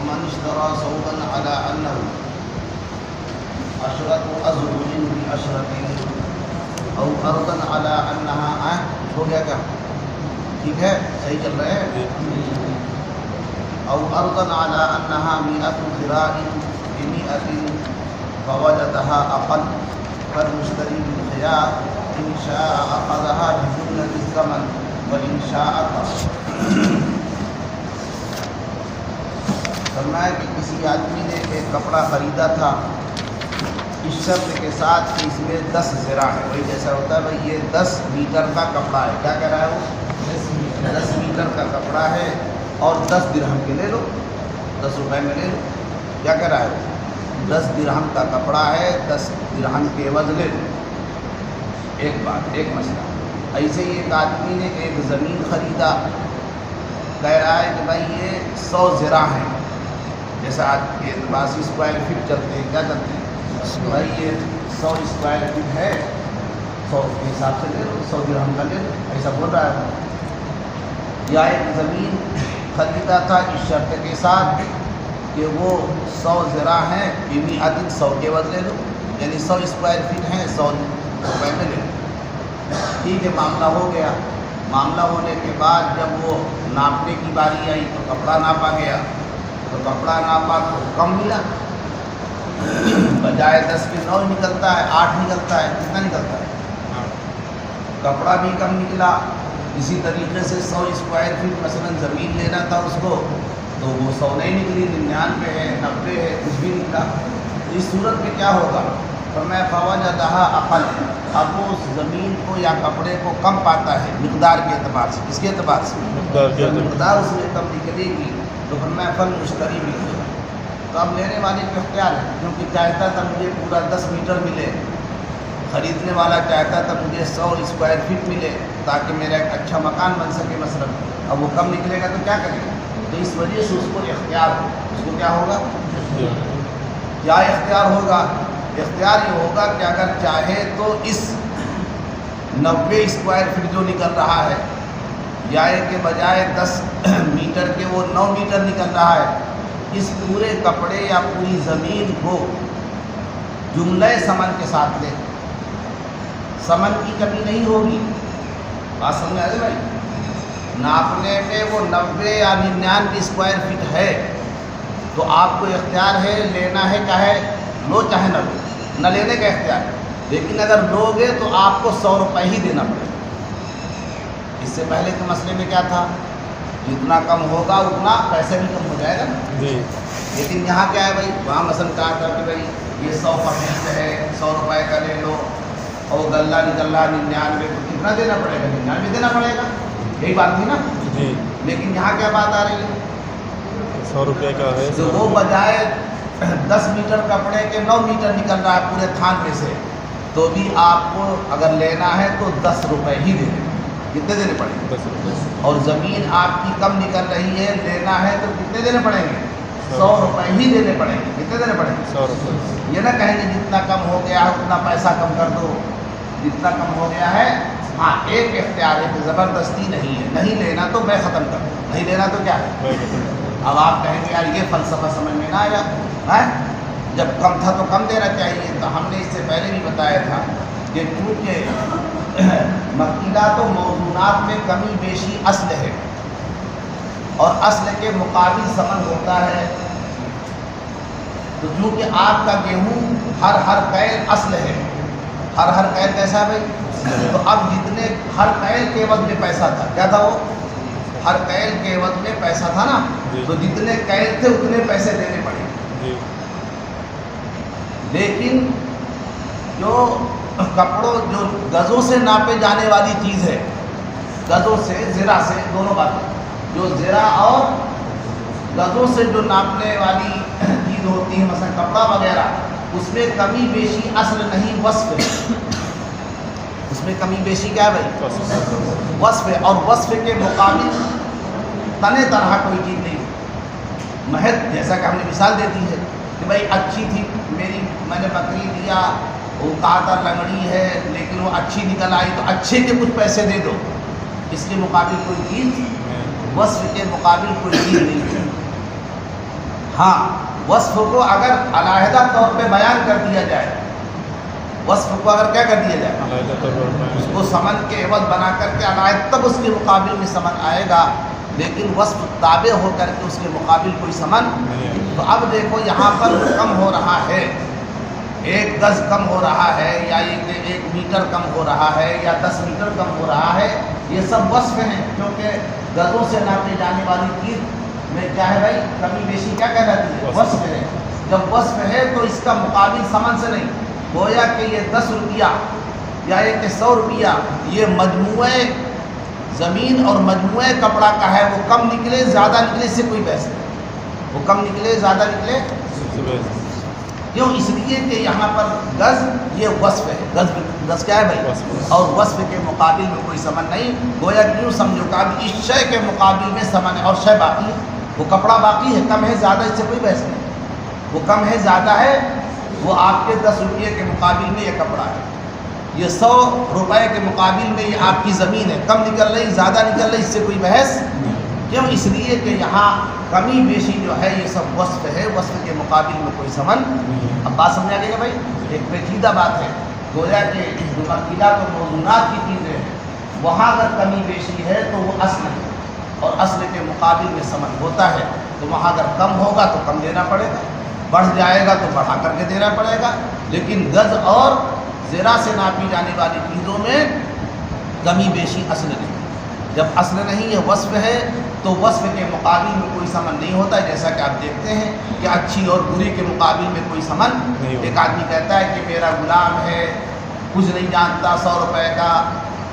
ومن اشترى ثوبا على أنه عشرة أزرع بعشرة أو أرضا على أنها ہو گیا کیا؟ ٹھیک ہے، صحیح چل رہے ہیں. أو أرضا على أنها 100 ذراع ب100 فوجدها أقل فالمشتري بالخيار إن شاء أخذها بجملة الثمن وإن شاء ترك. فرمایا کہ کسی آدمی نے ایک کپڑا خریدا تھا اس شرط کے ساتھ کہ اس میں 10 ذراع ہے. وہی جیسا ہوتا ہے بھائی یہ 10 میٹر کا کپڑا ہے. کیا کہہ رہا ہے وہ؟ 10 میٹر کا کپڑا ہے اور 10 درہم کے لے لو، 10 روپے میں لے لو. کیا کہہ رہا ہے وہ؟ 10 درہم کا کپڑا ہے، 10 درہم کے عوض لے لو. ایک بات، ایک مسئلہ. ایسے ہی ایک آدمی نے ایک زمین خریدا، کہہ رہا ہے کہ بھائی یہ 100 ذراع ہیں. جیسا آپ کے اعتبار سے اسکوائر فٹ چلتے ہیں، کیا چلتے ہیں بھائی یہ 100 اسکوائر فٹ ہے، 100 کے حساب سے لے لو، 100 درہم کا لے لو. ایسا بول رہا ہے. یا ایک زمین خریدا تھا اس شرط کے ساتھ کہ وہ 100 ذراع ہیں، بیوی عدد 100 کے عوض لے لو، یعنی 100 اسکوائر فٹ ہیں، 100 روپے میں لے لو. ٹھیک ہے، معاملہ ہو گیا. معاملہ ہونے کے بعد جب وہ ناپنے کی باری آئی تو کپڑا ناپا گیا، تو کپڑا ناپا تو کم ملا، بجائے 10 کے 9 نکلتا ہے، 8 نکلتا ہے. کتنا نکلتا ہے؟ کپڑا بھی کم نکلا. اسی طریقے سے 100 اسکوائر فٹ مثلا زمین لینا تھا اس کو، تو وہ 100 نہیں نکلی، 99 ہے، 90 ہے، کچھ بھی نکلا. اس صورت میں کیا ہوگا؟ فرمایا فوجدها اقل. اب وہ اس زمین کو یا کپڑے کو کم پاتا ہے مقدار کے اعتبار سے. کس کے اعتبار سے؟ مقدار اس میں کم نکلے گی. تو فرمایا فالمشتری بالخيار. تو اب لینے والے کو اختیار ہے، کیونکہ چاہتا تھا مجھے پورا 10 میٹر ملے، خریدنے والا چاہتا تھا مجھے 100 اسکوائر فٹ ملے تاکہ میرا ایک اچھا مکان بن سکے مثلا. اب وہ کم نکلے گا تو کیا کرے گا؟ تو اس وجہ سے اس کو اختیار ہو. اس کو کیا ہوگا؟ کیا اختیار ہوگا؟ اختیار یہ ہوگا کہ اگر چاہے تو اس 90 اسکوائر فٹ جو نکل رہا ہے، یا کہ بجائے 10 میٹر کے وہ 9 میٹر نکل رہا ہے، اس پورے کپڑے یا پوری زمین کو جملہ سمن کے ساتھ لے. سمن کی کمی نہیں ہوگی. بات سمجھ آ رہی بھائی؟ ناپنے میں وہ 90 یا 99 اسکوائر فٹ ہے تو آپ کو اختیار ہے، لینا ہے چاہے لو چاہے نہ لو، نہ لینے کا اختیار ہے. لیکن اگر لو گے تو آپ کو 100 روپے ہی دینا پڑے گا. اس سے پہلے کے مسئلے میں کیا تھا؟ جتنا کم ہوگا اتنا پیسے بھی کم ہو جائے گا. لیکن یہاں کیا ہے بھائی؟ وہاں مثلا کہا تھا کہ بھائی یہ 100 فٹ ہے، 100 روپے کا لے لو، اور غلہ نکل رہا 99 کو کتنا دینا پڑے گا؟ 99 دینا پڑے گا. یہی بات تھی نا. لیکن یہاں کیا بات آ رہی ہے؟ 100 روپے کا ہے. تو وہ بجائے 10 میٹر کپڑے کے 9 میٹر نکل رہا ہے پورے تھان میں سے، تو بھی آپ کو اگر لینا ہے تو 10 روپے ہی دینے. کتنے دینے پڑیں گے؟ 10 روپے. اور زمین آپ کی کم نکل رہی ہے، لینا ہے تو کتنے دینے پڑیں گے؟ 100 روپے ہی دینے پڑیں گے. کتنے دینے پڑیں گے؟ 100 روپے. یہ نہ کہیں گے جتنا کم ہو گیا ہے اتنا پیسہ کم کر دو. جتنا کم ہو گیا ہے، ہاں ایک اختیار ہے کہ زبردستی نہیں ہے، نہیں لینا تو میں ختم کر دوں، نہیں لینا تو کیا ہے. اب آپ کہیں گے یار یہ فلسفہ سمجھ میں نہ آیا ہے، جب کم تھا تو کم دینا چاہیے. تو ہم نے اس سے پہلے بھی بتایا تھا کہ چونکہ مکیلات و موضوعات میں کمی بیشی اصل ہے اور اصل کے مقابل ثمن ہوتا ہے. تو چونکہ آپ کا گیہوں ہر کیل اصل ہے، ہر کیل کیسا ہے بھائی؟ تو اب جتنے ہر کیل کے عوض میں پیسہ تھا، کیا تھا وہ؟ ہر کیل کے عوض میں پیسہ تھا نا. تو جتنے کیل تھے اتنے پیسے دینے پڑے. لیکن جو کپڑوں جو گزوں سے ناپے جانے والی چیز ہے، گزوں سے ذرا سے دونوں باتیں، جو ذرا اور گزوں سے جو ناپنے والی چیز ہوتی ہے مثلا کپڑا وغیرہ، اس میں کمی بیشی اصل نہیں وصف ہے. اس میں کمی بیشی کیا ہے بھائی؟ وصف ہے. اور وصف کے مقابل تنے طرح کوئی چیز نہیں. محض جیسا کہ ہم نے مثال دیتی ہے کہ بھائی اچھی تھی میری، میں نے بکری دیا، وہ کہا تھا لنگڑی ہے لیکن وہ اچھی نکل آئی تو اچھے کے کچھ پیسے دے دو. اس کے مقابل کوئی چیز، وصف کے مقابل کوئی چیز نہیں ہے. ہاں وصف کو اگر علیحدہ طور پہ بیان کر دیا جائے، وصف کو اگر کیا کر دیا جائے، علیحدہ طور پر اس کو سمن کے عوض بنا کر کے علیحدہ، تب اس کے مقابل میں سمن آئے گا، لیکن وصف تابع ہو کر کے اس کے مقابل کوئی سمن نہیں۔ تو اب دیکھو یہاں پر کم ہو رہا ہے، 1 گز کم ہو رہا ہے، یا 1 میٹر کم ہو رہا ہے، یا 10 میٹر کم ہو رہا ہے، یہ سب وصف ہیں، کیونکہ گزوں سے ناپی جانے والی چیز میں کیا ہے بھائی، کمی بیشی کیا کہلاتی ہے، وصف ہے۔ جب وصف ہے تو اس کا مقابل سمن سے نہیں، گویا کہ یہ 10 روپیہ یا یہ کہ 100 روپیہ، یہ مجموعہ زمین اور مجموعہ کپڑا کا ہے، وہ کم نکلے زیادہ نکلے اس سے کوئی بحث نہیں، وہ کم نکلے زیادہ نکلے، کیوں؟ اس لیے کہ یہاں پر گز یہ وصف ہے، گز کیا ہے بھائی، وصف۔ اور وصف کے مقابل میں کوئی سمن نہیں، گویا کیوں سمجھو کہ اب اس شے کے مقابل میں سمن ہے اور شے باقی ہے، وہ کپڑا باقی ہے، کم ہے زیادہ اس سے کوئی بحث نہیں، وہ کم ہے زیادہ ہے، وہ آپ کے 10 روپئے کے مقابل میں یہ کپڑا ہے، یہ 100 روپئے کے مقابل میں یہ آپ کی زمین ہے، کم نکل رہی زیادہ نکل رہی اس سے کوئی بحث کیوں؟ اس لیے کہ یہاں کمی بیشی جو ہے یہ سب وصف ہے، وصف کے مقابل میں کوئی سمن۔ اب بات سمجھا گیا بھائی، ایک پیچیدہ بات ہے، گویا کہ جو مقیدہ تو موضوعات کی چیزیں ہیں، وہاں اگر کمی بیشی ہے تو وہ اصل ہے، اور اصل کے مقابل میں سمن ہوتا ہے، تو وہاں اگر کم ہوگا تو کم دینا پڑے گا، بڑھ جائے گا تو بڑھا کر کے دینا پڑے گا، لیکن گز اور زرا سے ناپی جانے والی چیزوں میں کمی بیشی اصل نہیں، جب اصل نہیں ہے وصف ہے تو وصف کے مقابل میں کوئی سمن نہیں ہوتا ہے، جیسا کہ آپ دیکھتے ہیں کہ اچھی اور بری کے مقابل میں کوئی سمن نہیں ہوتا۔ ایک آدمی کہتا ہے کہ میرا غلام ہے، کچھ نہیں جانتا، 100 روپے کا،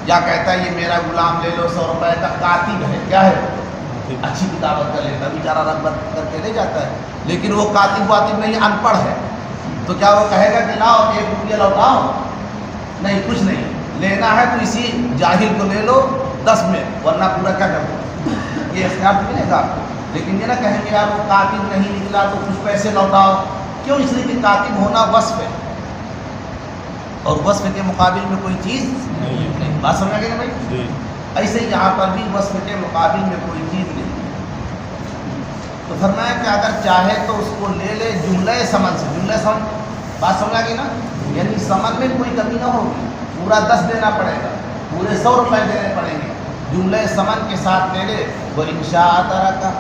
یا کہتا ہے یہ میرا غلام لے لو 100 روپے کا، کاتب ہے، کیا ہے، اچھی کتابت کر لیتا، بیچارہ رغبت کر کے لے جاتا ہے، لیکن وہ کاتب واتب نہیں، ان پڑھ ہے، تو کیا وہ کہے گا کہ لاؤ 1 روپیہ لوٹاؤ؟ نہیں، کچھ نہیں، لینا ہے تو اسی جاہل کو لے لو 10 میں، ورنہ پورا کیا کر دو، یہ اختیار تو ملے گا، لیکن یہ نہ کہیں گے یار وہ کاتب نہیں نکلا تو کچھ پیسے لوٹاؤ، کیوں؟ اس لیے کہ کاتب ہونا وصف ہے، اور وصف کے مقابل میں کوئی چیز نہیں، بات سمجھ گئے نا بھائی؟ جی۔ ایسے یہاں پر بھی وصف کے مقابل میں کوئی چیز نہیں، تو فرمایا کہ اگر چاہے تو اس کو لے لے جملہ سمن سے، جملہ سمن، بات سمجھا گئی نا، یعنی سمن میں کوئی کمی نہ ہوگی، پورا 10 دینا پڑے گا، پورے 100 روپے دینے پڑیں گے، جملہ سمن کے ساتھ لے لے، وہ انشاء طرح کا،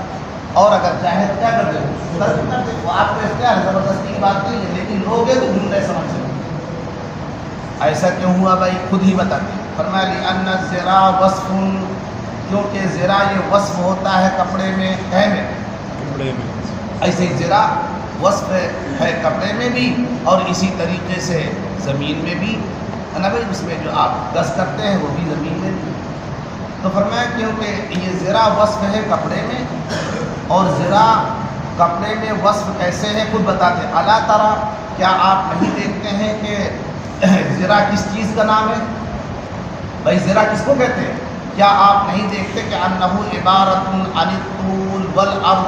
اور اگر چاہے تو کیا کر دے، کر دے، وہ آپ کو اختیار ہے، زبردستی کی بات نہیں ہے، لیکن لوگے تو جملہ سمن سے۔ ایسا کیوں ہوا بھائی، خود ہی بتاتے ہیں، فرمایا لِأَنَّ الزِّرَا وَصْفٌ، کیونکہ زرا یہ وصف ہوتا ہے کپڑے میں، ہے میں، کپڑے میں، ایسے ہی زرا وصف ہے کپڑے میں بھی، اور اسی طریقے سے زمین میں بھی ہے نا بھائی، اس میں جو آپ گز کرتے ہیں وہ بھی زمین میں بھی، تو فرمایا کیونکہ یہ زرا وصف ہے کپڑے میں، اور زرا کپڑے میں وصف کیسے ہے خود بتاتے ہیں، الا ترى، کیا آپ نہیں دیکھتے ہیں کہ زرا کس چیز کا نام ہے، بھائی زرا کس کو کہتے ہیں، کیا آپ نہیں دیکھتے کہ انہو عبارت عن الطول والعرض،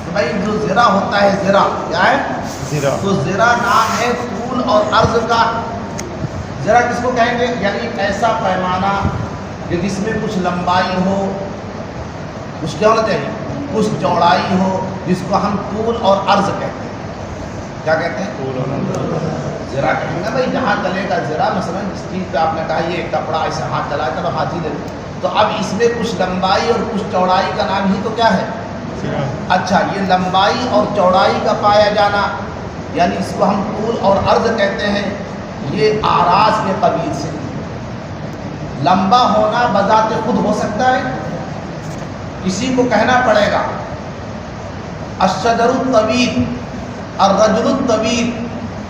کہ بھائی جو زرا ہوتا ہے، زرا کیا ہے، زرا، تو زرا نام ہے طول اور عرض کا، زرا کس کو کہیں گے، یعنی ایسا پیمانہ کہ جس میں کچھ لمبائی ہو، کچھ کیا ہونا چاہیے، کچھ چوڑائی ہو، جس کو ہم طول اور عرض کہتے ہیں، کیا کہتے ہیں، طول اور عرض، زرا کہیں گے بھائی جہاں چلے گا زرا، مثلا جس چیز پہ آپ نے کہا یہ کپڑا ایسے ہاتھ چلا چلو ہاتھ ہی دے دو، تو اب اس میں کچھ لمبائی اور کچھ چوڑائی کا نام ہی تو کیا ہے، زرا، اچھا یہ لمبائی اور چوڑائی کا پایا جانا، یعنی اس کو ہم طول اور عرض کہتے ہیں، یہ آراز کے قبیل سے، لمبا ہونا بذات خود ہو سکتا ہے، کسی کو کہنا پڑے گا الشجر الطویل الرجل الطویل،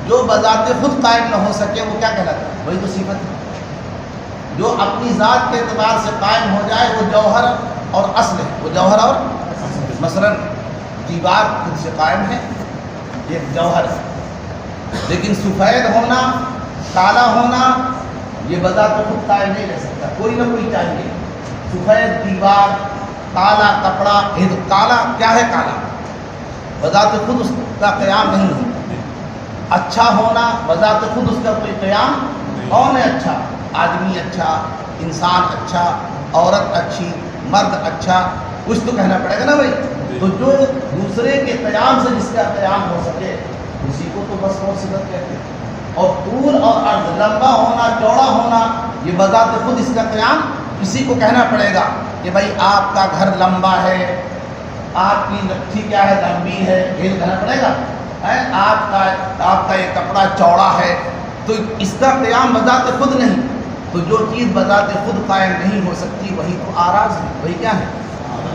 جو بذات خود قائم نہ ہو سکے وہ کیا کہلاتا ہے، وہی تو صفت ہے، جو اپنی ذات کے اعتبار سے قائم ہو جائے وہ جوہر اور اصل ہے، وہ جوہر اور مثلا دیوار خود سے قائم ہے، یہ جوہر ہے، لیکن سفید ہونا، کالا ہونا، یہ بذات خود قائم نہیں رہ سکتا، کوئی نہ کوئی چاہیے، سفید دیوار، کالا کپڑا، یہ تو کالا کیا ہے، کالا بذات خود اس کا قیام نہیں ہے، اچھا ہونا بذات خود اس کا کوئی قیام، کون ہے اچھا، آدمی اچھا، انسان اچھا، عورت اچھی، مرد اچھا، کچھ تو کہنا پڑے گا نا بھائی. تو جو دوسرے کے قیام سے جس کا قیام ہو سکے اسی کو تو وصف اور صفت کہتے ہیں. اور طول اور عرض، لمبا ہونا چوڑا ہونا، یہ بذات خود اس کا قیام کسی کو کہنا پڑے گا کہ بھائی آپ کا گھر لمبا ہے، آپ کی لٹھی کیا ہے لمبی ہے، یہ کہنا پڑے گا. آپ کا یہ کپڑا چوڑا ہے، تو اس کا قیام بذات خود نہیں. تو جو چیز بذات خود قائم نہیں ہو سکتی وہی تو آراز ہے، وہی کیا ہے.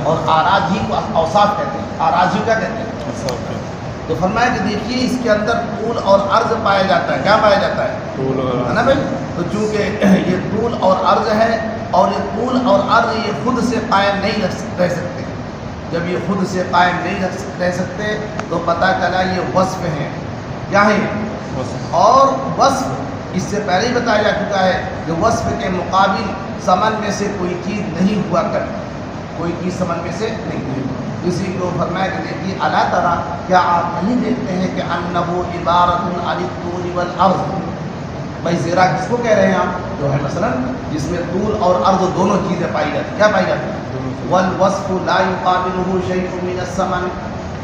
اور آراز ہی کو اوصاف کہتے ہیں. آراز ہی کیا کہتے ہیں. تو فرمایا کہ دیکھیے اس کے اندر طول اور عرض پایا جاتا ہے. کیا پایا جاتا ہے؟ طول اور ہے نا بھائی. تو چونکہ یہ طول اور عرض ہے، اور یہ طول اور عرض یہ خود سے قائم نہیں رہ سکتے. جب یہ خود سے قائم نہیں رہ سکتے تو پتہ چلا یہ وصف ہیں. کیا ہے؟ اور وصف اس سے پہلے ہی بتایا جا چکا ہے کہ وصف کے مقابل ثمن میں سے کوئی چیز نہیں ہوا کرتی. کوئی چیز ثمن میں سے نہیں ہوئی. اسی کو فرمایا کہ دیکھیے الا ترى، کیا آپ نہیں دیکھتے ہیں کہ انه عبارۃ عن الطول والعرض. بھائی زیرا کس کو کہہ رہے ہیں آپ؟ جو ہے مثلا جس میں طول اور عرض دونوں چیزیں پائی جاتی ہیں. کیا پائی جاتی ہیں؟ والوصف لا يقابله شيء من الثمن.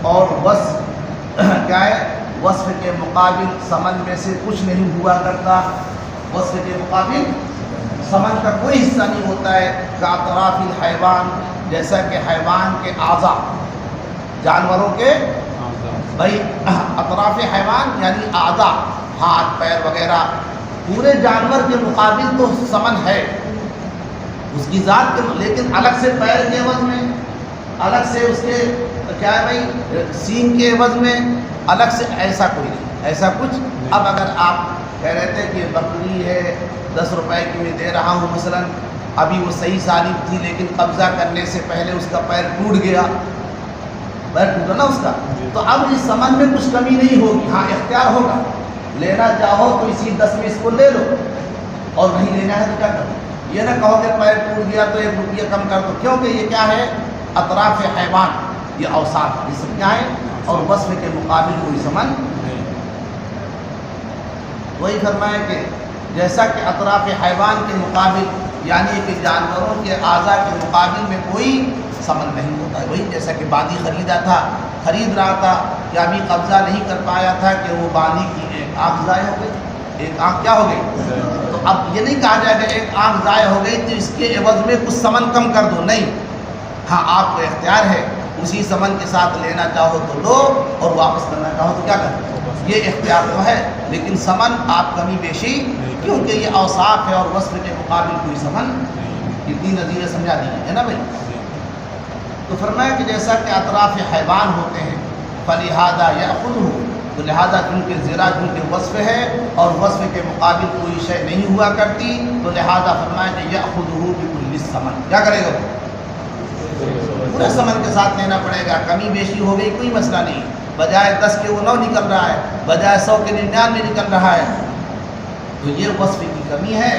اور وصف کیا ہے؟ وصف کے مقابل ثمن میں سے کچھ نہیں ہوا کرتا. وصف کے مقابل ثمن کا کوئی حصہ نہیں ہوتا ہے. کاطراف الحیوان، جیسا کہ حیوان کے اعضاء، جانوروں کے بھائی اطراف حیوان یعنی اعضاء، ہاتھ پیر وغیرہ، پورے جانور کے مقابل تو ثمن ہے اس کی ذات کے، لیکن الگ سے پیر کے عوض میں، الگ سے اس کے کیا ہے بھائی سینگ کے عوض میں، الگ سے ایسا کوئی نہیں، ایسا کچھ. اب اگر آپ کہہ رہے تھے کہ بکری ہے 10 روپے کی میں دے رہا ہوں مثلا، ابھی وہ صحیح سالم تھی لیکن قبضہ کرنے سے پہلے اس کا پیر ٹوٹ گیا، پیر ٹوٹا نا اس کا، تو اب اس ثمن میں کچھ کمی نہیں ہوگی. ہاں اختیار ہوگا، لینا چاہو تو اسی 10 میں اس کو لے لو، اور نہیں لینا ہے تو کیا کرو. یہ نہ کہو کہ پیر ٹوٹ گیا تو 1 روپیہ کم کر دو، کیونکہ یہ کیا ہے اطراف حیوان، یہ اوصاف یہ سب کیا ہے، اور وصف کے مقابل کوئی ثمن. وہی فرمایا کہ جیسا کہ اطراف حیوان کے مقابل یعنی کہ جانوروں کے اعضاء کے مقابل میں کوئی ثمن نہیں ہوتا ہے. وہی جیسا کہ باندی خرید رہا تھا کہ ابھی قبضہ نہیں کر پایا تھا کہ وہ باندی کی ایک آنکھ ضائع ہو گئی. ایک آنکھ کیا ہو گئی؟ تو اب یہ نہیں کہا جائے کہ ایک آنکھ ضائع ہو گئی تو اس کے عوض میں کچھ ثمن کم کر دو، نہیں. ہاں آپ کو اختیار ہے، اسی ثمن کے ساتھ لینا چاہو تو لو اور واپس کرنا چاہو تو کیا کرو، یہ اختیار تو ہے. لیکن ثمن آپ کمی بیشی، کیونکہ یہ اوصاف ہے اور وصف کے مقابل کوئی ثمن. کتنی نظیریں سمجھا دی ہے نا بھائی. تو فرمایا کہ جیسا کہ اطراف حیوان ہوتے ہیں فلہذا یأخذہ، تو لہذا کیونکہ زرا کیونکہ وصف ہے اور وصف کے مقابل کوئی شے نہیں ہوا کرتی، تو لہذا فرمایا کہ یأخذہ بکل الثمن، کیا کرے گا پورے ثمن کے ساتھ لینا پڑے گا. کمی بیشی ہو گئی کوئی مسئلہ نہیں، بجائے 10 کے وہ 9 نکل رہا ہے، بجائے 100 کے 99 نکل رہا ہے. تو یہ وصف کی کمی ہے.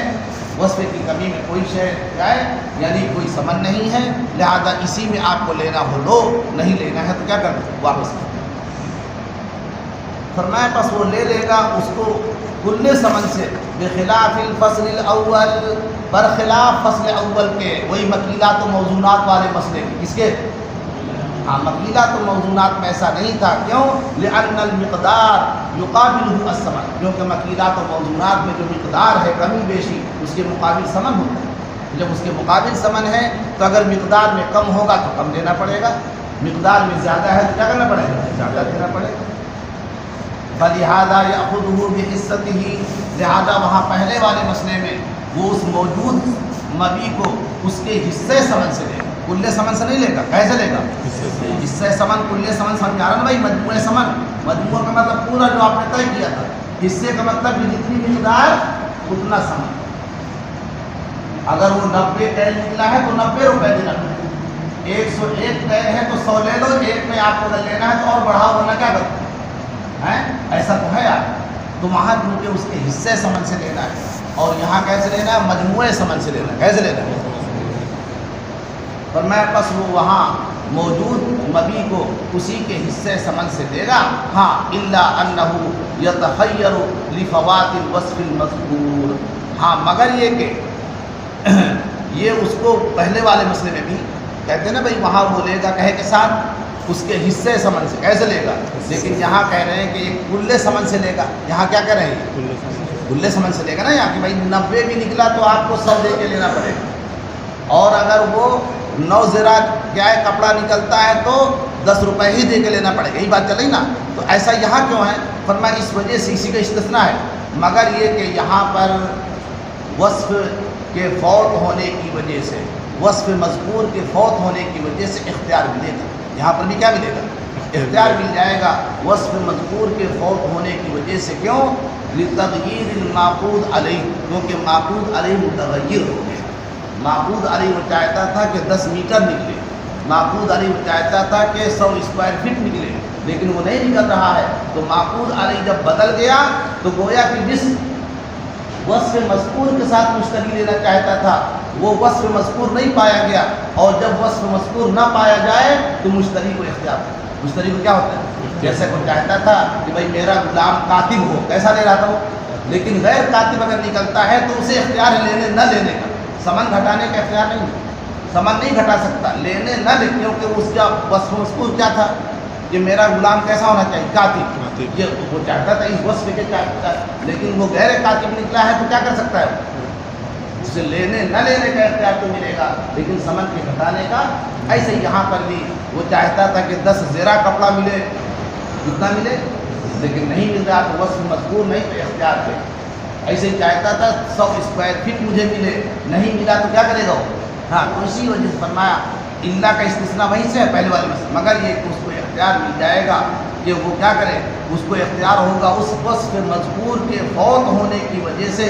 وصف کی کمی میں کوئی شے کیا ہے یعنی کوئی ثمن نہیں ہے، لہذا اسی میں آپ کو لینا ہو لو، نہیں لینا ہے تو کیا کر دو واپس کر. فرمایا پس وہ لے لے گا اس کو کل ثمن سے، بخلاف الفصل الاول، برخلاف فصل اول کے، وہی مکیلات و موزونات والے مسئلے. کس کے؟ ہاں مکیلات و موزونات میں ایسا نہیں تھا. کیوں؟ لأن المقدار یقابلہ الثمن، کیونکہ مکیلات و موزونات میں جو مقدار ہے کمی بیشی اس کے مقابل ثمن ہوتا ہے. جب اس کے مقابل ثمن ہے تو اگر مقدار میں کم ہوگا تو کم دینا پڑے گا، مقدار میں زیادہ ہے تو کیا کرنا پڑے گا، زیادہ دینا پڑے گا. فلہذا یأخذہ بحصتہ، لہذا وہاں پہلے والے مسئلے میں وہ اس موجود مبی کو اس کے حصے ثمن سے لے گا، کل ثمن سے نہیں لے گا. کیسے لے گا؟ حصے ثمن، کل ثمن سمجھا رہا نا بھائی، مجموعہ ثمن. مجموعہ کا مطلب پورا جو آپ نے طے کیا تھا، حصے کا مطلب جتنی مقدار اتنا ثمن. اگر وہ 90 ٹین نکلا ہے تو 90 روپے دینا پڑے گا. 101 ٹین ہے تو 100 لے لو، ایک میں آپ کو لینا ہے تو اور بڑھاؤ ورنہ کیا کرو ہے، ایسا تو ہے یار. تو وہاں کیونکہ اس کے حصے ثمن سے لینا ہے، اور یہاں کیسے لینا ہے؟ مجموعے ثمن سے لینا ہے. کیسے لینا ہے؟ فرمایا پس وہ وہاں موجود مبی کو اسی کے حصے ثمن سے دے گا. ہاں الا انہ یتخیر لفوات الوصف المذکور، ہاں مگر یہ کہ یہ اس کو پہلے والے مسئلے میں بھی کہتے ہیں نا بھائی وہاں وہ لے گا کہے کے ساتھ اس کے حصے سمن سے کیسے لے گا، لیکن یہاں کہہ رہے ہیں کہ ایک کلے سمن سے لے گا. یہاں کیا کہہ رہے ہیں، کلے سمن سے لے گا نا. یہاں کہ بھائی 90 بھی نکلا تو آپ کو 100 دے کے لینا پڑے گا، اور اگر وہ 9 زرا کیا ہے کپڑا نکلتا ہے تو 10 روپے ہی دے کے لینا پڑے گا. یہی بات چل رہی نا. تو ایسا یہاں کیوں ہے، فرمایا اس وجہ سے اسی کا استثناء ہے، مگر یہ کہ یہاں پر وصف کے فوت ہونے کی وجہ سے، وصف مذکور کے فوت ہونے کی وجہ سے اختیار ملے گا. یہاں پر بھی کیا ملے گا، اختیار مل جائے گا وصف مذکور کے فوت ہونے کی وجہ سے. کیوں، لتغییر المعقود علیہ، کیونکہ معقود علیہ متغیر ہو گیا. معقود علیہ وہ چاہتا تھا کہ 10 میٹر نکلے، معقود علیہ وہ چاہتا تھا کہ 100 اسکوائر فٹ نکلے، لیکن وہ نہیں نکل رہا ہے. تو معقود علیہ جب بدل گیا تو گویا کہ جس وصف مذکور کے ساتھ مشتری لینا چاہتا تھا وہ وصف مذکور نہیں پایا گیا، اور جب وصف مذکور نہ پایا جائے تو مشتری کو اختیار، مشتری کو کیا ہوتا ہے، جیسے کوئی چاہتا تھا کہ بھائی میرا غلام کاتب ہو، کیسا لے رہا تھا وہ، لیکن غیر کاتب اگر نکلتا ہے تو اسے اختیار ہے لینے نہ لینے کا، سمن گھٹانے کا اختیار نہیں ہے. سمن نہیں گھٹا سکتا، لینے نہ لے، کیونکہ اس کا وصف مذکور کیا تھا کہ میرا غلام کیسا ہونا چاہیے، کاتب. یہ وہ چاہتا تھا اس وصف کے چاہتا، لیکن وہ غیر کاتب نکلا ہے تو کیا کر سکتا ہے، اسے لینے نہ لینے کا اختیار تو ملے گا، لیکن سمن کے گھٹانے کا. ایسے یہاں پر بھی وہ چاہتا تھا کہ 10 زرا کپڑا ملے، کتنا ملے، لیکن نہیں مل رہا تو وصف مذکور نہیں تو اختیار پہ. ایسے ہی چاہتا تھا 100 اسکوائر فٹ مجھے ملے، نہیں ملا تو کیا کرے گا وہ. ہاں تو اسی وجہ سے فرمایا اللہ کا استثناء وہیں سے ہے پہلے والے میں سے، مگر یہ کہ اس کو اختیار مل جائے گا کہ وہ کیا کرے، اس کو اختیار ہوگا اس وصف مذکور کے فوت ہونے کی وجہ سے،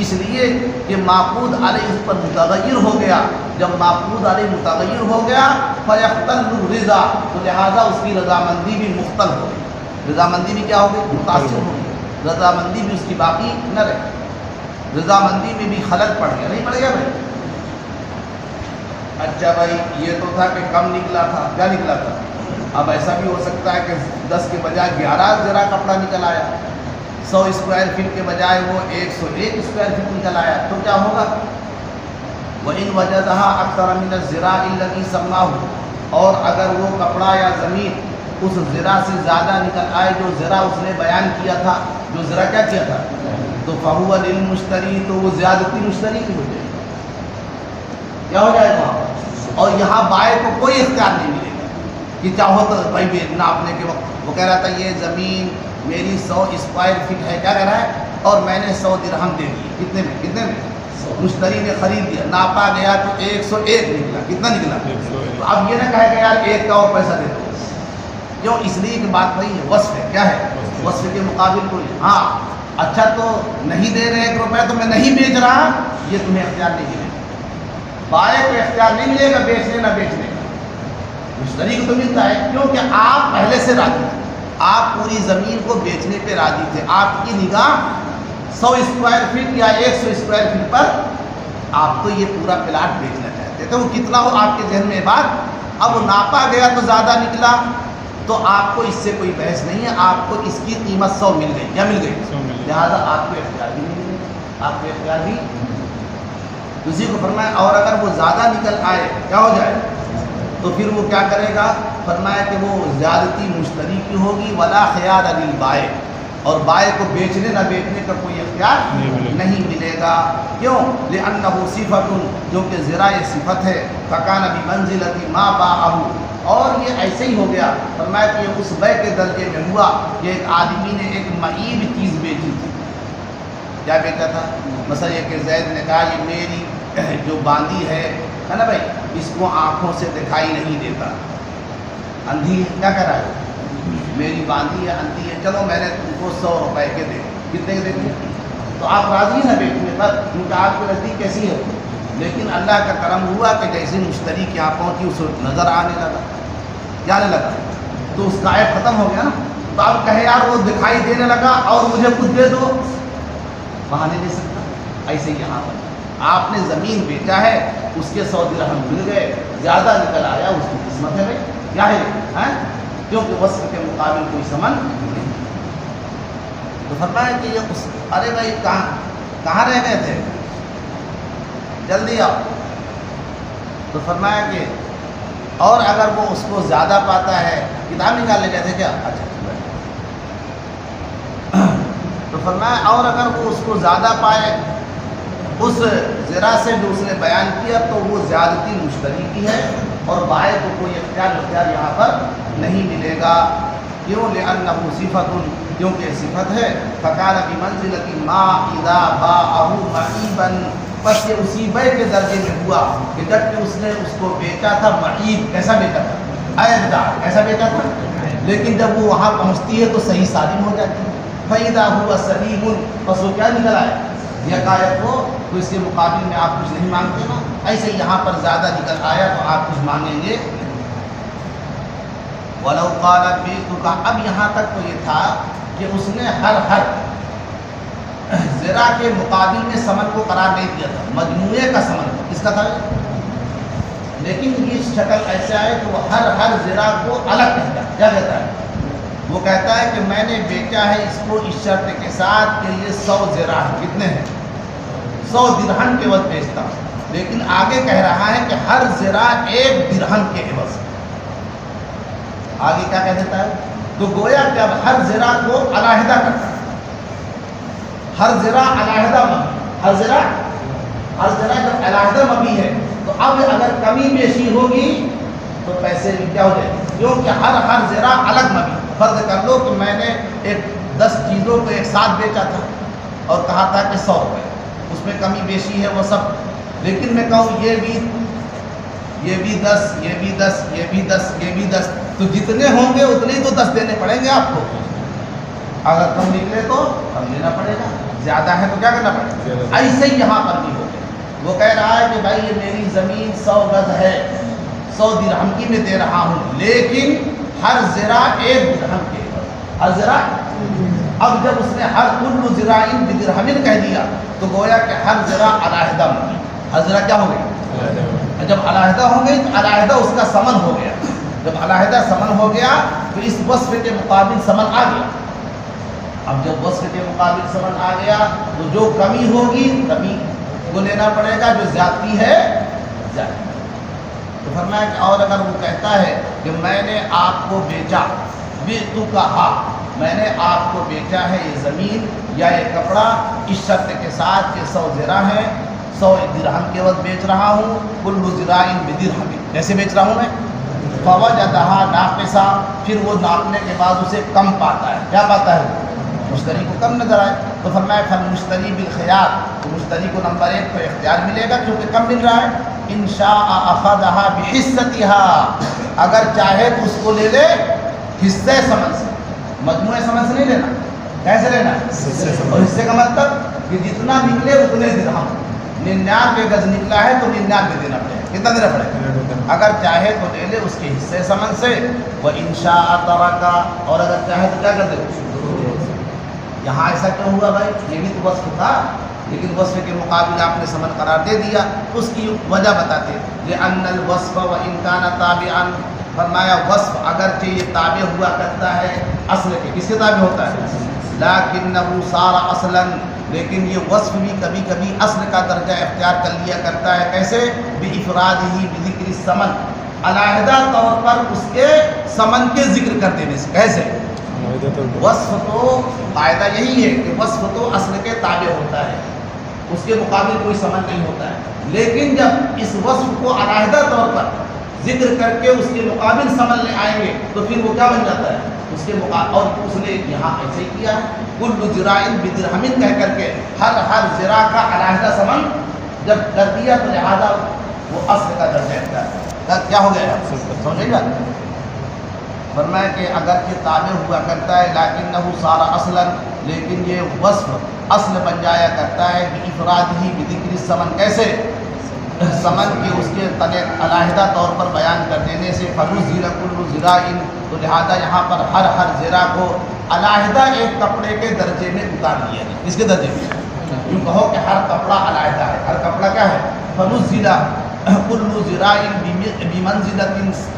اس لیے کہ معقود علیہ اس پر متغیر ہو گیا. جب معقود علیہ متغیر ہو گیا فیختل الرضا، تو لہٰذا اس کی رضامندی بھی مختل ہو گئی. رضامندی بھی کیا ہو گئی، متاثر ہو گئی، رضامندی بھی اس کی باقی نہ رہے، رضامندی میں بھی خلل پڑ گیا. نہیں پڑ گیا بھائی. اچھا بھائی یہ تو تھا کہ کم نکلا تھا، کیا نکلا تھا، اب ایسا بھی ہو سکتا ہے کہ 10 کے بجائے 11 زرا کپڑا نکل آیا، 100 اسکوائر فٹ کے بجائے وہ 101 اسکوائر فٹ نکل آیا، تو کیا ہوگا. وَإِنْ وَجَدَهَا أَكْثَرَ مِنَ الزِّرَاعِ الَّذِي سَمَّاهُ، اور اگر وہ کپڑا یا زمین اس زرا سے زیادہ نکل آئے جو زرا اس نے بیان کیا تھا، جو زرا کیا کیا تھا، تو فَهُوَ لِلْمُشْتَرِي، تو وہ زیادتی مشتری کی ہو جائے گی، کیا ہو جائے گا. اور یہاں بائع کو کوئی اختیار نہیں ملے گا کہ چاہو تو بھائی ناپنے کے وقت وہ کہہ رہا تھا یہ زمین میری 100 اسکوائر فٹ ہے، کیا کہہ رہا ہے، اور میں نے 100 درہم دے دیے. کتنے میں، کتنے میں، مشتری نے خرید دیا، ناپا گیا تو 101 نکلا. کتنا نکلا، تو اب یہ نہ کہے گا یار ایک کا اور پیسہ دے دو. کیوں، اس لیے کہ بات وہی ہے، وصف ہے. کیا ہے، وصف کے مقابل کوئی. ہاں اچھا تو نہیں دے رہے 1 روپے تو میں نہیں بیچ رہا، یہ تمہیں اختیار نہیں ملے گا. بائع کو اختیار نہیں ملے گا بیچنے نہ بیچنے کا، مشتری کو تو ملتا ہے، کیونکہ آپ پہلے سے راضی تھے، آپ پوری زمین کو بیچنے پہ راضی تھے. آپ کی نگاہ 100 اسکوائر فٹ یا 100 اسکوائر فٹ پر، آپ تو یہ پورا پلاٹ بیچنا چاہتے تھے، وہ کتنا ہو آپ کے ذہن میں بات. اب ناپا گیا تو زیادہ نکلا تو آپ کو اس سے کوئی بحث نہیں ہے، آپ کو اس کی قیمت 100 مل گئی. کیا مل گئی، لہٰذا آپ کو اختیار بھی نہیں ملے، آپ کو اختیار بھی. اسی کو فرمایا اور اگر وہ زیادہ نکل آئے کیا ہو جائے، تو پھر وہ کیا کرے گا، فرمایا کہ وہ زیادتی مشتری کی ہوگی. ولا خیار للبائع، اور بائع کو بیچنے نہ بیچنے کا کوئی اختیار نہیں ملے گا. کیوں، لأنہ صفت، جو کہ زرا یہ صفت ہے، فکان بمنزلۃ ما باعہ، اور یہ ایسے ہی ہو گیا. فرمایا کہ یہ اس بیع کے درجے میں ہوا کہ ایک آدمی نے ایک معیب چیز بیچی تھی. کیا بیچا تھا، مثلا یہ کہ زید نے کہا یہ میری جو باندھی ہے نا بھائی، اس کو آنکھوں سے دکھائی نہیں دیتا، اندھی ہے. کیا کہہ رہا ہے، میری باندھی ہے، اندھی ہے، چلو میں نے تم کو 100 روپے کے دے. کتنے کے دے دیے، تو آپ راضی ہیں بیچنے پر، کیونکہ آپ کی نزدیک کیسی ہے. لیکن اللہ کا کرم ہوا کہ جیسے مشتری کے یہاں پہنچی اس وقت نظر آنے لگا، کیا آنے لگا، تو اس کا عیب ختم ہو گیا نا. تو آپ کہے یار وہ دکھائی دینے لگا اور مجھے کچھ دے دو، وہاں نہیں دے سکتا. ایسے یہاں پر آپ نے زمین بیچا ہے، اس کے 100 درہم مل گئے، زیادہ نکل آیا، اس کی قسمت ہے بھائی، کیا ہے، کیونکہ وصف کے مقابل کوئی سمن نہیں. تو فرمایا کہ یہ اس، ارے بھائی کہاں رہ گئے تھے، جلدی آؤ. تو فرمایا کہ اور اگر وہ اس کو زیادہ پاتا ہے، کتاب نکال لے گئے تھے کیا؟ اچھا تو فرمایا اور اگر وہ اس کو زیادہ پائے اس ذرا سے جو اس نے بیان کیا تو وہ زیادتی مشتری کی ہے اور بائیں کو کوئی اختیار یہاں پر نہیں ملے گا. کیوں؟ لأنہ صفت، کیونکہ صفت ہے. فکان بمنزلۃ ما اذا باعہ معیبا، بس یہ اسی بے کے درجے میں ہوا کہ جب کہ اس نے اس کو بیچا تھا معیب، کیسا بیچا تھا؟ عیب دار، کیسا بیچا تھا؟ لیکن جب وہ وہاں پہنچتی ہے تو صحیح سالم ہو جاتی ہے. فَإِذَا هُوَ سَلِيمٌ، بس وہ کیا نکل آئے؟ یکایت وہ، تو اس کے مقابل میں آپ کچھ نہیں مانگتے نا. ایسے یہاں پر زیادہ نکل آیا تو آپ کچھ مانگیں گے. وَلَوْ قَالَ بِئْتُكَ، اب یہاں تک تو یہ تھا کہ اس نے ہر ذرا کے مقابل میں ثمن کو قرار نہیں دیا تھا، مجموعے کا ثمن اس کا تھا. لیکن یہ شکل ایسے آئے کہ وہ ہر ذرا کو الگ کہتا ہے. کیا کہتا ہے؟ وہ کہتا ہے کہ میں نے بیچا ہے اس کو اس شرط کے ساتھ کہ یہ 100 ذرا ہے. کتنے ہیں؟ 100 درہم کے عوض بیچتا ہوں. لیکن آگے کہہ رہا ہے کہ ہر ذرا 1 درہم کے عوض. آگے کیا کہہ دیتا ہے؟ تو گویا کہ اب ہر ذرا کو علیحدہ کرتا ہے. ہر ذرا علیحدہ مبی، ہر ذرا جب علیحدہ مبی ہے تو اب اگر کمی بیشی ہوگی تو پیسے بھی کیا ہو جائے گی، کیونکہ ہر ذرا الگ مبی. فرض کر لو کہ میں نے 10 چیزوں کو ایک ساتھ بیچا تھا اور کہا تھا کہ 100 روپے، اس میں کمی بیشی ہے وہ سب. لیکن میں کہوں یہ بھی 10، یہ بھی 10، یہ بھی 10، یہ بھی 10، تو جتنے ہوں گے اتنے ہی تو 10 دینے پڑیں گے آپ کو. اگر کم نکلے تو کم دینا پڑے گا، زیادہ ہے تو کیا کرنا پڑے گا. ایسے ہی یہاں پر بھی ہو گیا. وہ کہہ رہا ہے کہ بھائی یہ میری زمین 100 گز ہے، 100 درہم کی میں دے رہا ہوں، لیکن ہر ذرا 1 درہم کے ہر ذرا. اب جب اس نے ہر کل ذراعین بدرہم کہہ دیا تو گویا کہ ہر ذرا علیحدہ ہوگی. ہر ذرا کیا ہو گئی؟ جب علیحدہ ہو گئی تو علیحدہ اس کا ثمن ہو گیا. جب علیحدہ ثمن ہو گیا تو اس وصف کے مقابل ثمن آ گیا. اب جب وصف کے مقابل ثمن آ گیا تو جو کمی ہوگی کمی کو لینا پڑے گا، جو زیادتی ہے زیادتی. تو فرمایا کہ اور اگر وہ کہتا ہے کہ میں نے آپ کو بیچا، کہا میں نے آپ کو بیچا ہے یہ زمین یا یہ کپڑا اس شرط کے ساتھ کہ 100 ذرا ہے، 100 درہم کے وقت بیچ رہا ہوں، کل ذراعین بدرہم، کیسے بیچ رہا ہوں میں؟ فوجدہا ناقصہ، پھر وہ ناپنے کے بعد اسے کم پاتا ہے. کیا پاتا ہے؟ مشتری کو کم نظر آئے. تو فرمایا فالمشتری بالخیار، تو مشتری کو نمبر 1 پہ اختیار ملے گا کیونکہ کم مل رہا ہے. ان شاء اخذها بحصتها، اگر چاہے تو اس کو لے لے حصے ثمن سے، مجموعے ثمن سے نہیں لینا. کیسے لینا؟ اور حصے کا مطلب کہ جتنا نکلے اتنے درہم. 99 گز نکلا ہے تو 99 دینا پڑے گا. کتنا دینا پڑے گا؟ اگر چاہے تو لے لے اس کے حصے ثمن سے. وَإِن شَاءَ تَرَكَ، اور اگر چاہے تو کیا کر دے. یہاں ایسا کیوں ہوا بھائی؟ یہ بھی تو وصف تھا، لیکن وصف کے مقابل آپ نے ثمن قرار دے دیا. اس کی وجہ بتاتے لِأَنَّ الْوَصْفَ وَإِن كَانَ تَابِعًا، فرمایا وصف اگرچہ یہ تابع ہوا کرتا ہے اصل کے. کس کے تابع ہوتا ہے؟ لَكِنَّهُ صَارَ أَصْلًا، لیکن یہ وصف بھی کبھی کبھی اصل کا درجہ اختیار کر لیا کرتا ہے. کیسے؟ بِإِفْرَادِهِ بِذِكْرِ الثَّمَن، علیحدہ طور پر اس کے ثمن کے ذکر کر دینے سے. کیسے؟ وصف تو قاعدہ یہی ہے کہ وصف تو اصل کے تابع ہوتا ہے، اس کے مقابل کوئی ثمن نہیں ہوتا ہے. لیکن جب اس وصف کو علیحدہ طور پر ذکر کر کے اس کے مقابل ثمن لے آئیں گے تو پھر وہ کیا بن جاتا ہے؟ اس کے مقابل. اور اس نے یہاں ایسے ہی کیا ہے، کل ذراعین بدرہم کہہ کر کے ہر ذرا کا علیحدہ ثمن جب کر دیا تو لہٰذا وہ اصل کا درجہ ہے. کیا ہو گیا؟ سمجھے گا؟ فرمایا کہ اگر یہ تابع ہوا کرتا ہے لیکنہ صار اصلا، لیکن یہ وصف اصل بن جایا کرتا ہے بِإِفْرَادِهِ بِذِكْرِ الثَّمَن. کیسے؟ ثمن کے اس کے تلے علیحدہ طور پر بیان کر دینے سے. فَنُزِّلَ كُلُّ ذِرَاعٍ، تو لہذا یہاں پر ہر ذرا کو علیحدہ ایک کپڑے کے درجے میں اتار دیا گیا. کس کے درجے میں؟ یوں کہو کہ ہر کپڑا علیحدہ ہے. ہر کپڑا کیا ہے؟ فَنُزِّلَ كُلُّ ذِرَاعٍ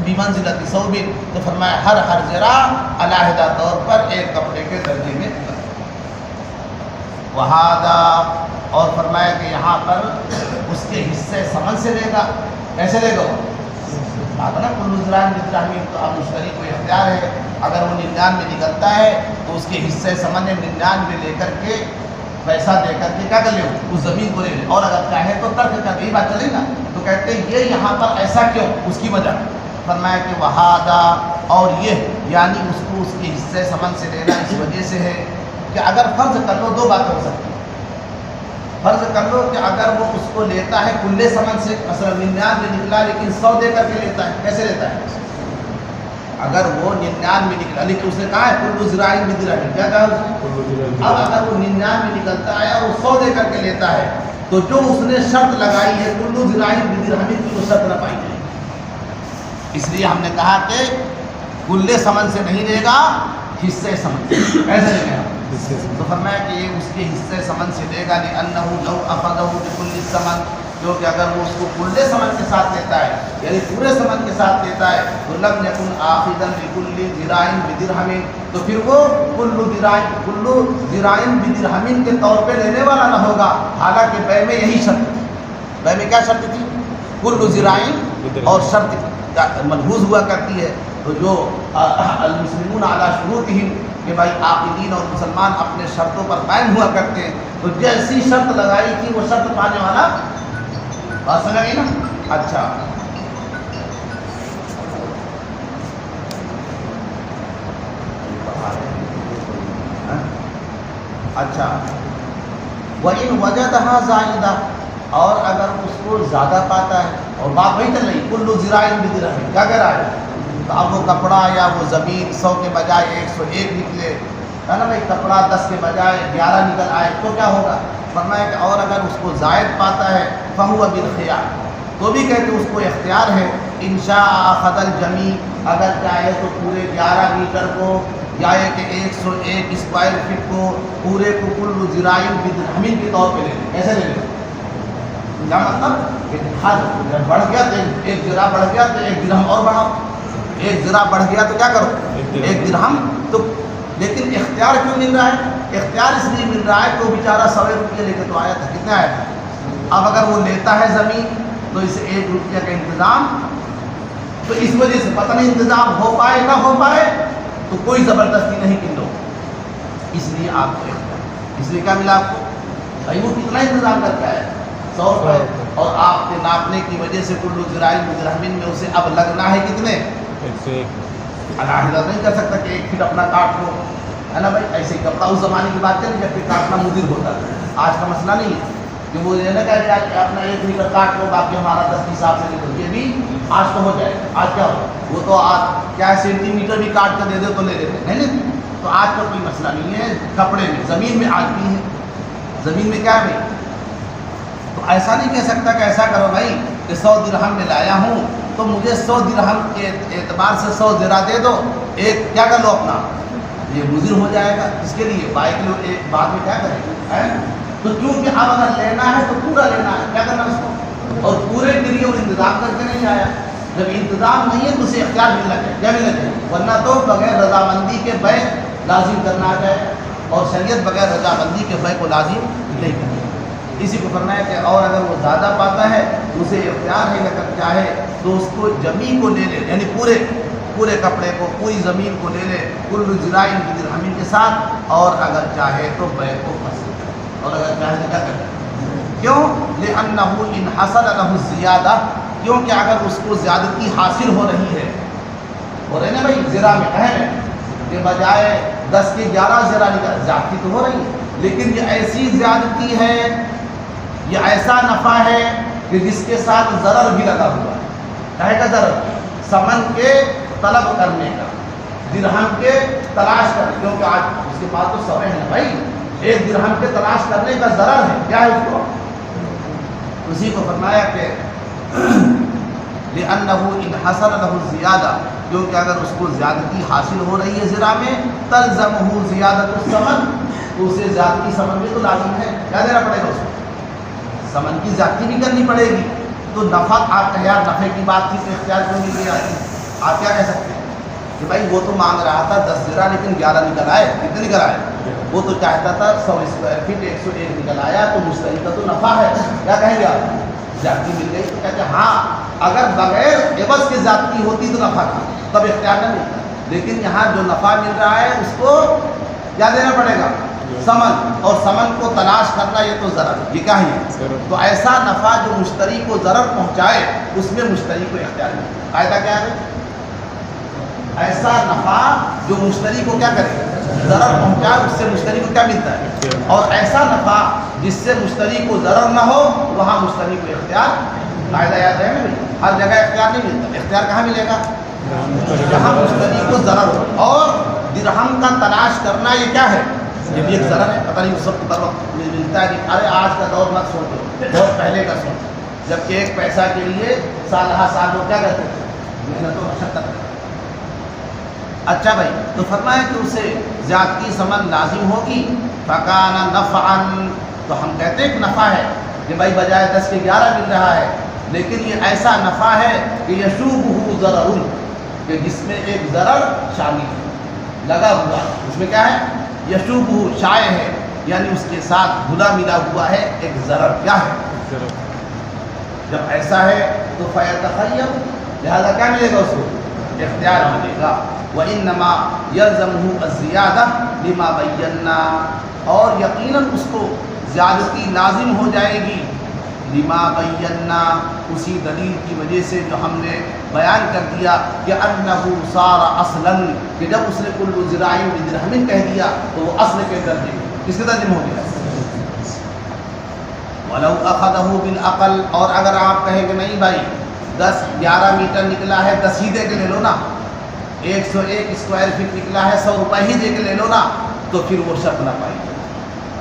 بِمَنزِلَةِ ثَوْبٍ، تو فرمایا ہر ذرا علیحدہ طور پر ایک کپڑے کے درجے میں. وَهَذَا، اور فرمایا کہ یہاں پر اس کے حصے ثمن سے لے گا. کیسے لے گا؟ کہا تھا نا کل ذراع بدرہم، تو اب مشتری کو اختیار ہے، اگر وہ 99 نکلتا ہے تو اس کے حصے سمن 99 لے کر کے پیسہ دے کر کے کیا کر لے اس زمین کو لے لے، اور اگر چاہے تو ترک کر، یہی بات چلے گا. تو کہتے ہیں یہ یہاں پر ایسا کیوں، اس کی وجہ فرمایا کہ وہادا، اور یہ یعنی اس کو اس کے حصے سمن سے لینا اس وجہ سے ہے کہ اگر فرض کر لو دو باتیں ہو سکتی ہیں. فرض کر لو کہ اگر وہ اس کو لیتا ہے کلے سمن سے، مثلا 99 نکلا لیکن 100 دے کر کے لیتا ہے، کیسے لیتا ہے؟ اگر وہ 99 نکلا لیکن اس نے کہا ہے کل ذراع بدرہم، کیا کہا اس نے؟ اب اگر وہ 99 نکلتا ہے اور وہ 100 دے کر کے لیتا ہے تو جو اس نے شرط لگائی ہے کل ذراع بدرہم کی، وہ شرط نہ پائی جائے. اس لیے ہم نے کہا کہ کلے سمن سے نہیں لے گا، حصے سمن سے. کیسے لے گا؟ تو فرمایا کہ یہ اس کے حصے سمن سے لے گا، لأنه لو أخذه بكل الثمن، کیونکہ اگر وہ اس کو کلے سمن کے ساتھ لیتا ہے یعنی پورے سمن کے ساتھ لیتا ہے تو لم يكن آخذا لكل ذراع بدرہم، تو پھر وہ کل ذراع بدرہم کے طور پہ لینے والا نہ ہوگا. حالانکہ بے میں یہی شرط تھی. بے میں کیا شرط تھی؟ کل ذراع، اور شرط ملحوظ ہوا کرتی ہے تو جو المسلمون علی شروطہم، کہ بھائی عاقدین اور مسلمان اپنے شرطوں پر قائم ہوا کرتے ہیں، تو جیسی شرط لگائی تھی وہ شرط پانے والا. بات سمجھ گئی نا؟ اچھا اچھا وَإِنْ وَجَدَهَا زَائِدَةً، اور اگر اس کو زیادہ پاتا ہے، اور بات وہی چل رہی کل ذراع بدرہم، کیا کہہ رہا ہے؟ تو اب وہ کپڑا یا وہ زمین 100 کے بجائے 101 نکلے، ہے نا بھائی، کپڑا 10 کے بجائے 11 نکل آئے تو کیا ہوگا؟ فرمایا کہ اور اگر اس کو زائد پاتا ہے فَهُوَ بِالْخِيَارِ، تو بھی کہتے اس کو اختیار ہے. إِنْ شَاءَ أَخَذَ الْجَمِيعَ، اگر چاہے تو پورے 11 میٹر کو، یا یہ کہ 101 اسکوائر فٹ کو، پورے کو کل ذراع بدرہم کے طور پہ لے لیں. کیسے لے لیں؟ کیا مطلب کہ ہر بڑھ گیا تو ایک ذراع بڑھ گیا تو 1 درہم اور بڑھاؤ، 1 ذراع بڑھ گیا تو کیا کرو 1 درہم. تو لیکن اختیار کیوں مل رہا ہے؟ اختیار اس لیے مل رہا ہے کہ وہ بیچارہ 100 روپیہ لے کے تو آیا تھا، کتنے آیا تھا؟ اب اگر وہ لیتا ہے زمین تو اسے 1 روپیہ کا انتظام، تو اس وجہ سے پتہ نہیں انتظام ہو پائے نہ ہو پائے، تو کوئی زبردستی نہیں کہ لو. اس لیے آپ کو اختیار، اس لیے کیا ملا آپ کو؟ بھائی وہ کتنا انتظام کر کے آیا 100 روپئے، اور آپ کے ناپنے کی وجہ سے کل ذراع بدرہم میں اسے اب لگنا ہے کتنے؟ 101. علیحدہ نہیں کر سکتا کہ 1 فٹ اپنا کاٹ لو، ہے نا بھائی. ایسے ہی کپڑا اس زمانے کی بات چلی جب کہ کاٹنا مضر ہوتا تھا. آج کا مسئلہ نہیں ہے کہ وہ یہ نہ کہہ کہ اپنا 1 میٹر کاٹ لو باقی ہمارا 10 کے حساب سے نکل، یہ بھی آج تو ہو جائے. آج کیا ہو، وہ تو آج کیا سینٹی میٹر بھی کاٹ کر دے دو تو لے لیتے، نہیں. تو آج کا کوئی مسئلہ نہیں ہے. کپڑے میں، زمین میں آج بھی ہے. زمین میں کیا ہے بھائی؟ تو ایسا نہیں کہہ سکتا کہ ایسا کرو بھائی کہ 100 درہم میں لایا ہوں تو مجھے 100 درہم کے اعتبار سے 100 ذراع دے دو، ایک کیا کر لو اپنا، یہ مضر ہو جائے گا. اس کے لیے بائک لو، ایک بعد میں کیا کریں. تو چونکہ اب اگر لینا ہے تو پورا لینا ہے، کیا کرنا اس کو، اور پورے کے لیے وہ انتظام کر کے نہیں آیا. جب انتظام نہیں ہے تو اسے اختیار ملنا چاہیے، کیا ملنا چاہیے، ورنہ تو بغیر رضامندی کے بیع لازم کرنا چاہے، اور شریعت بغیر رضامندی کے بیع کو لازم نہیں کرتی. اسی کو فرمایا کہ اور اگر وہ زیادہ پاتا ہے اسے اختیار ہے، اگر چاہے تو اس کو جمی کو لے لے، یعنی پورے کپڑے کو، پوری زمین کو لے لے کل ذراع بدرہم کے ساتھ، اور اگر چاہے تو بیع کو فسخ کرے، اور اگر چاہے تو کیا کرے. کیوں؟ لأنه ان حصل له الزیادہ، کیونکہ اگر اس کو زیادتی حاصل ہو رہی ہے، ہو رہے نا بھائی، ذراع میں ہے کہ بجائے 10 کے 11 ذراع نکل، زیادتی تو ہو رہی ہے، لیکن یہ ایسی زیادتی ہے، یہ ایسا نفع ہے کہ جس کے ساتھ ضرر بھی لگا ہوا ہے. کہے کا ضرر، سمن کے طلب کرنے کا، درہم کے تلاش کرنے، کیونکہ آج اس کے پاس تو 100 ہیں نا بھائی، 1 درہم کے تلاش کرنے کا ضرر ہے. کیا ہے اس کو؟ اسی کو فرمایا کہ لأنه ان حصل له الزیادہ، کیونکہ اگر اس کو زیادتی حاصل ہو رہی ہے ذراع میں، تلزمه زیادۃ الثمن، تو اسے زیادتی ثمن بھی تو لازم ہے، کیا دینا پڑے گا اس کو، ثمن کی زیادتی بھی کرنی پڑے گی. تو نفع، آپ کہ یار نفع کی بات تھی تو اختیار کیوں نہیں کیا؟ آپ کیا کہہ سکتے ہیں کہ بھائی وہ تو مانگ رہا تھا 10 ذراع لیکن 11 نکل آئے. کتنے نکل آئے؟ وہ تو چاہتا تھا 100 اسکوائر فٹ 101 نکل آیا، تو مشتری کا تو نفع ہے. کیا کہیں گے آپ؟ زیادتی مل گئی تو کہتے ہیں ہاں اگر بغیر عوض کے زیادتی ہوتی تو نفع تھا، تب اختیار نہ ملتا، لیکن یہاں جو نفع مل رہا ہے اس کو کیا دینا پڑے گا؟ ثمن، اور ثمن کو تلاش کرنا یہ تو ضرر، یہ کیا ہے؟ تو ایسا نفع جو مشتری کو ضرر پہنچائے اس میں مشتری کو اختیار ملتا ہے۔ قاعدہ کیا ہے؟ ایسا نفع جو مشتری کو کیا کرے؟ ضرر پہنچائے، اس سے مشتری کو کیا ملتا ہے؟ اور ایسا نفع جس سے مشتری کو ضرر نہ ہو وہاں مشتری کو اختیار، قاعدہ یاد ہے نا، ہر جگہ اختیار نہیں ملتا، اختیار کہاں ملے گا؟ جہاں مشتری کو ضرر ہو۔ اور درہم کا تلاش کرنا یہ کیا ہے؟ یہ بھی ایک ضرر ہے، پتہ نہیں اس وقت پر وقت ملتا ہے نہیں، ارے آج کا دور مت سوچو، بہت پہلے کا سوچو، جبکہ ایک پیسہ کے لیے سالہ سال لوگ کیا کرتے تھے؟ محنت و مشقت کرتے۔ اچھا بھائی، تو فرمایا کہ اسے زیادتی ثمن لازم ہوگی، فکان نفعا، تو ہم کہتے ہیں کہ نفع ہے کہ بھائی بجائے 10 کے 11 مل رہا ہے، لیکن یہ ایسا نفع ہے کہ یشوبہ ضرر، کہ جس میں ایک ضرر شامل ہے، لگا ہوا، اس میں کیا ہے؟ یشوبہ شائع ہے، یعنی اس کے ساتھ گھلا ملا ہوا ہے ایک ضرر، کیا ہے؟ جب ایسا ہے تو فیتخیر، لہذا کیا ملے گا اس کو؟ اختیار ملے گا۔ وَإِنَّمَا يَلْزَمُهُ الزِّيَادَةُ لِمَا بَيَّنَّا، اور یقیناً اس کو زیادتی لازم ہو جائے گی، لما بینا، اسی دلیل کی وجہ سے جو ہم نے بیان کر دیا کہ انہ صار اصلا، کہ جب اس نے کل ذراع بدرہم کہہ دیا تو وہ اصل کے درجے، کس کے درجے میں ہو گیا؟ ولو اخذہ بالعقل، اور اگر آپ کہیں کہ نہیں بھائی 10-11 میٹر نکلا ہے 10 ہی دے کے لے لو نا، 101 اسکوائر فٹ نکلا ہے 100 روپے ہی دے کے لے لو نا، تو پھر وہ شرط نہ پائی گی،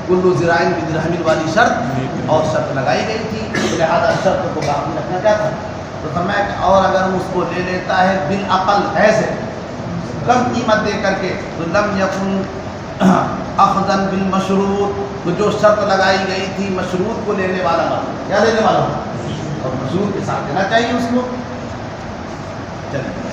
کل ذراع بدرہم والی شرط اور شرط لگائی گئی تھی، لہذا شرط کو باقی رکھنا کیا تھا؟ تو فرمایا کہ اور اگر اس کو لے لیتا ہے بالعقل، ایسے کم قیمت دے کر کے، تو لم یکن اخذا بالمشروط، تو جو شرط لگائی گئی تھی مشروط کو لینے والا نہ ہو، کیا لینے والا ہو؟ اور مشروط کے ساتھ دینا چاہیے اس کو۔ چلیے